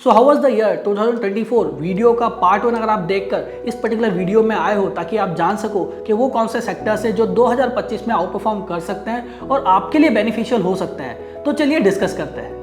So how was the year 2024 video का part 1 अगर आप देखकर इस पर्टिकुलर वीडियो में आए हो ताकि आप जान सको कि वो कौन से सेक्टर्स है जो 2025 में आउट परफॉर्म कर सकते हैं और आपके लिए बेनिफिशियल हो सकते हैं, तो चलिए डिस्कस करते हैं।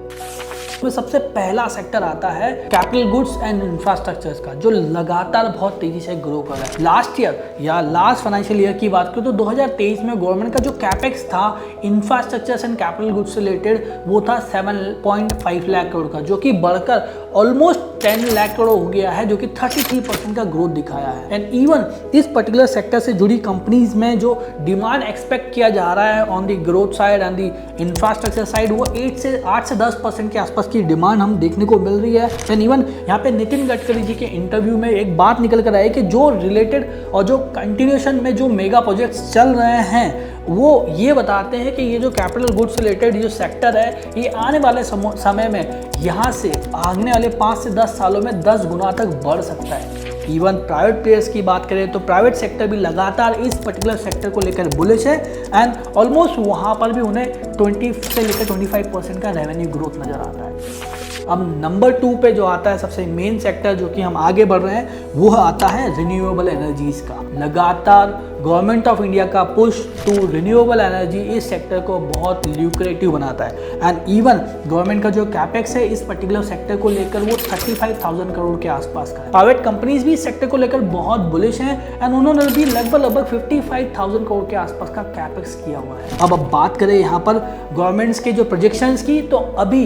में सबसे पहला सेक्टर आता है कैपिटल गुड्स एंड इंफ्रास्ट्रक्चर्स का, जो लगातार बहुत तेजी से ग्रो कर रहा है। लास्ट ईयर या लास्ट फाइनेंशियल ईयर की बात करूं तो 2023 में गवर्नमेंट का जो कैपेक्स था इंफ्रास्ट्रक्चर्स एंड कैपिटल गुड्स से रिलेटेड वो था 7.5 लाख करोड़ का, जो कि बढ़कर ऑलमोस्ट 10 लाख करोड़ हो गया है, जो कि 33% का ग्रोथ दिखाया है। एंड इवन इस पर्टिकुलर सेक्टर से जुड़ी कंपनीज में जो डिमांड एक्सपेक्ट किया जा रहा है on the growth side and the infrastructure side, वो 8 से 10% के आसपास की डिमांड हम देखने को मिल रही है। एंड इवन यहाँ पे नितिन गडकरी जी के इंटरव्यू में एक बात निकल कर आई कि जो रिलेटेड और जो कंटिन्यूएशन में जो मेगा प्रोजेक्ट्स चल रहे हैं वो ये बताते हैं कि ये जो कैपिटल गुड्स रिलेटेड जो सेक्टर है ये आने वाले समय में यहाँ से आने वाले 5 से 10 सालों में 10 गुना तक बढ़ सकता है। इवन प्राइवेट प्लेयर्स की बात करें तो प्राइवेट सेक्टर भी लगातार इस पर्टिकुलर सेक्टर को लेकर बुलिश है एंड ऑलमोस्ट वहाँ पर भी उन्हें 20 से लेकर 25% का रेवेन्यू ग्रोथ नजर आता है। अब नंबर 2 पे जो आता है सबसे मेन सेक्टर जो कि हम आगे बढ़ रहे हैं वो आता है रिन्यूएबल एनर्जीज का। लगातार गवर्नमेंट ऑफ इंडिया का पुश टू रिन्यूएबल एनर्जी इस सेक्टर को बहुत ल्यूक्रेटिव बनाता है एंड इवन गवर्नमेंट का जो कैपेक्स है इस पर्टिकुलर सेक्टर को लेकर वो 35,000 करोड़ के आसपास का है। प्राइवेट कंपनीज भी इस सेक्टर को लेकर बहुत बुलिश हैं एंड उन्होंने भी लगभग 55,000 करोड़ के आसपास का कैपेक्स किया हुआ है। अब बात करें यहाँ पर गवर्नमेंट्स के जो प्रोजेक्शंस की, तो अभी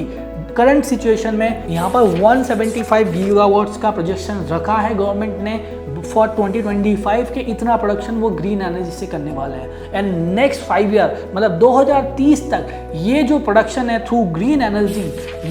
करंट सिचुएशन में यहाँ पर 175 गीगावाट्स का प्रोजेक्शन रखा है गवर्नमेंट ने फॉर 2025 के। इतना प्रोडक्शन वो ग्रीन एनर्जी से करने वाले हैं एंड नेक्स्ट 5 ईयर मतलब 2030 तक ये जो प्रोडक्शन है थ्रू ग्रीन एनर्जी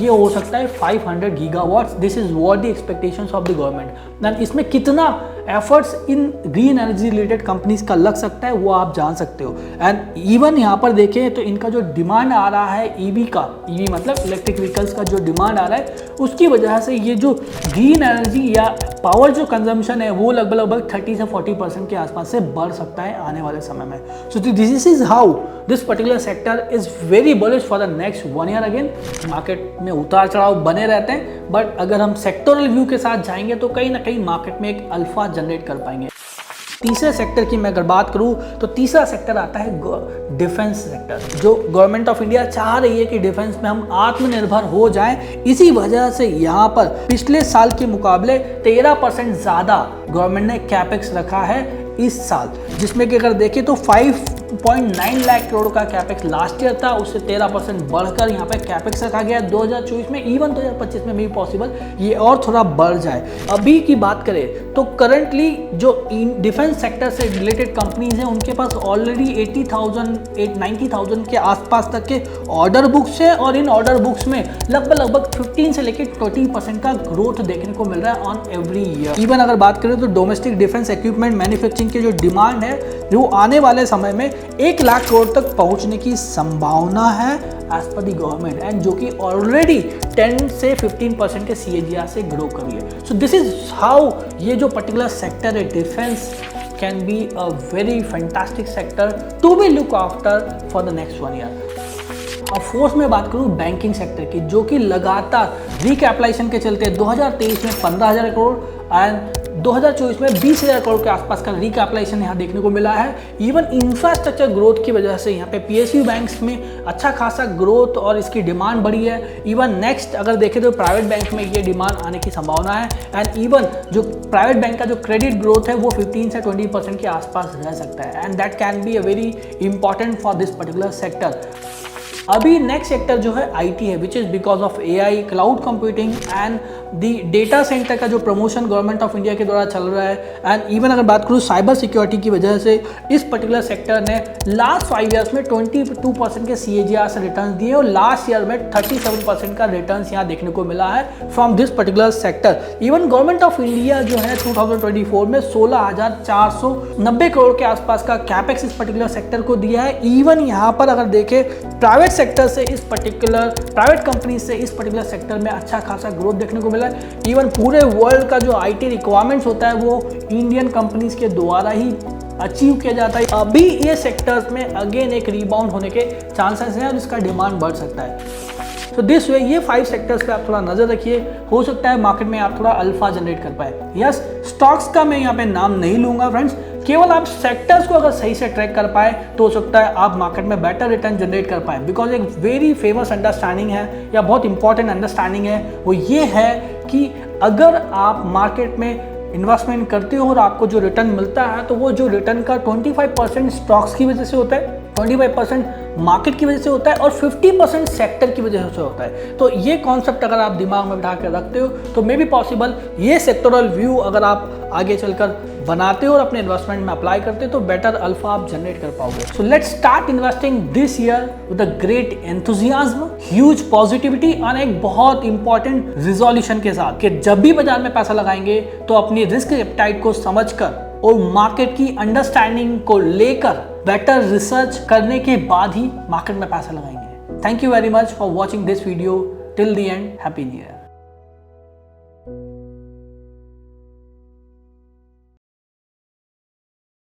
ये हो सकता है 500 gigawatts. This is what the expectations of the government and इसमें कितना efforts in green energy related companies का लग सकता है वो आप जान सकते हो। एंड इवन यहाँ पर देखें तो इनका जो डिमांड आ रहा है ईवी का, ईवी मतलब इलेक्ट्रिक व्हीकल्स का जो डिमांड आ रहा है उसकी वजह से ये जो ग्रीन एनर्जी या पावर जो कंजम्पशन है वो लगभग 30 से 40% के आसपास से बढ़ सकता है आने वाले समय में। So this is how this particular sector is very bullish for the next 1 year. Again market में उतार चढ़ाव बने रहते हैं बट अगर हम सेक्टोरल व्यू के साथ जाएंगे तो कहीं ना कहीं मार्केट में एक अल्फा जनरेट कर पाएंगे। तीसरे सेक्टर की मैं अगर बात करूं तो तीसरा सेक्टर आता है डिफेंस सेक्टर, जो गवर्नमेंट ऑफ इंडिया चाह रही है कि डिफेंस में हम आत्मनिर्भर हो जाएं। इसी वजह से यहाँ पर पिछले साल के मुकाबले 13% ज़्यादा गवर्नमेंट ने कैपेक्स रखा है इस साल, जिसमें कि अगर देखें तो 5.9 लाख करोड़ का कैपेक्स लास्ट ईयर था, उससे 13% बढ़कर यहाँ पे कैपेक्स रखा गया 2024 में। इवन 2025 में भी पॉसिबल ये और थोड़ा बढ़ जाए। अभी की बात करें तो करंटली जो डिफेंस सेक्टर से रिलेटेड कंपनीज हैं उनके पास ऑलरेडी 90,000 के आसपास तक के ऑर्डर बुक्स है और इन ऑर्डर बुक्स में लगभग 15 से लेकर 20% का ग्रोथ देखने को मिल रहा है ऑन एवरी ईयर। इवन अगर बात करें तो डोमेस्टिक डिफेंस इक्विपमेंट मैन्युफैक्चरिंग की जो डिमांड है वो आने वाले समय में 1 लाख करोड़ तक पहुंचने की संभावना है as per the government and जो कि ऑलरेडी 10 से 15% के CAGR से ग्रो कर रही है। सो दिस इज हाउ ये जो पर्टिकुलर सेक्टर है defence can be a very fantastic sector to be look after for the next 1 year. अब फोर्थ में बात करूं बैंकिंग सेक्टर की, जो कि लगातार रिकैपिटलाइजेशन के चलते 2023 में 15,000 करोड़ एंड 2024 में 20,000 करोड़ के आसपास का रिकैपिटलाइजेशन यहाँ देखने को मिला है। इवन इंफ्रास्ट्रक्चर ग्रोथ की वजह से यहाँ पे PSU बैंक्स में अच्छा खासा ग्रोथ और इसकी डिमांड बढ़ी है। इवन नेक्स्ट अगर देखें तो प्राइवेट बैंक में ये डिमांड आने की संभावना है एंड इवन जो प्राइवेट बैंक का जो क्रेडिट ग्रोथ है वो 15 से 20% के आसपास रह सकता है and that can be a very important for this particular sector. अभी नेक्स्ट सेक्टर जो है IT है, which is because of AI, cloud computing and the data centre का जो प्रमोशन गवर्नमेंट ऑफ इंडिया के द्वारा चल रहा है एंड इवन अगर बात करूँ साइबर सिक्योरिटी की वजह से इस पर्टिकुलर सेक्टर ने लास्ट 5 ईयर्स में 22% के CAGR से रिटर्न दिए और लास्ट ईयर में 37% का रिटर्न यहाँ देखने को मिला है from this particular sector. Even government of India जो है 2024 में 16,490 करोड़ के आसपास का कैपेक्स इस पर्टिकुलर सेक्टर को दिया है। इवन यहाँ पर अगर देखें प्राइवेट सेक्टर से इस पर्टिकुलर प्राइवेट कंपनी से इस पर्टिकुलर सेक्टर में अच्छा खासा ग्रोथ देखने को मिला है। इवन पूरे वर्ल्ड का जो IT रिक्वायरमेंट्स होता है वो इंडियन कंपनीज के द्वारा ही अचीव किया जाता है। अभी ये सेक्टर्स में अगेन एक रीबाउंड होने के चांसेस हैं और इसका डिमांड बढ़ सकता है। सो दिस वे ये 5 सेक्टर्स पे आप थोड़ा नजर रखिए, हो सकता है मार्केट में आप थोड़ा अल्फा जनरेट कर पाए। यस, स्टॉक्स का मैं यहाँ पे नाम नहीं लूंगा फ्रेंड्स, केवल आप सेक्टर्स को अगर सही से ट्रैक कर पाए तो हो सकता है आप मार्केट में बेटर रिटर्न जनरेट कर पाए। बिकॉज एक वेरी फेमस अंडरस्टैंडिंग है या बहुत इंपॉर्टेंट अंडरस्टैंडिंग है, वो ये है कि अगर आप मार्केट में इन्वेस्टमेंट करते हो और आपको जो रिटर्न मिलता है तो वो जो रिटर्न का 25% स्टॉक्स की वजह से होता है, 25% मार्केट की वजह से होता है और 50% सेक्टर की वजह से होता है। तो ये कॉन्सेप्ट अगर आप दिमाग में बिठा कर रखते हो तो मे बी पॉसिबल ये सेक्टोरल व्यू अगर आप आगे चलकर बनाते हो और अपने इन्वेस्टमेंट में अप्लाई करते हो तो बेटर अल्फा आप जनरेट कर पाओगे। So let's start investing this year with a great enthusiasm, huge positivity और एक बहुत इंपॉर्टेंट रिजोल्यूशन के साथ कि जब भी बाजार में पैसा लगाएंगे तो अपनी रिस्क एपेटाइट को समझकर और मार्केट की अंडरस्टैंडिंग को लेकर बेटर रिसर्च करने के बाद ही मार्केट में पैसा लगाएंगे। Thank you very much for watching this video till the end. Happy new year.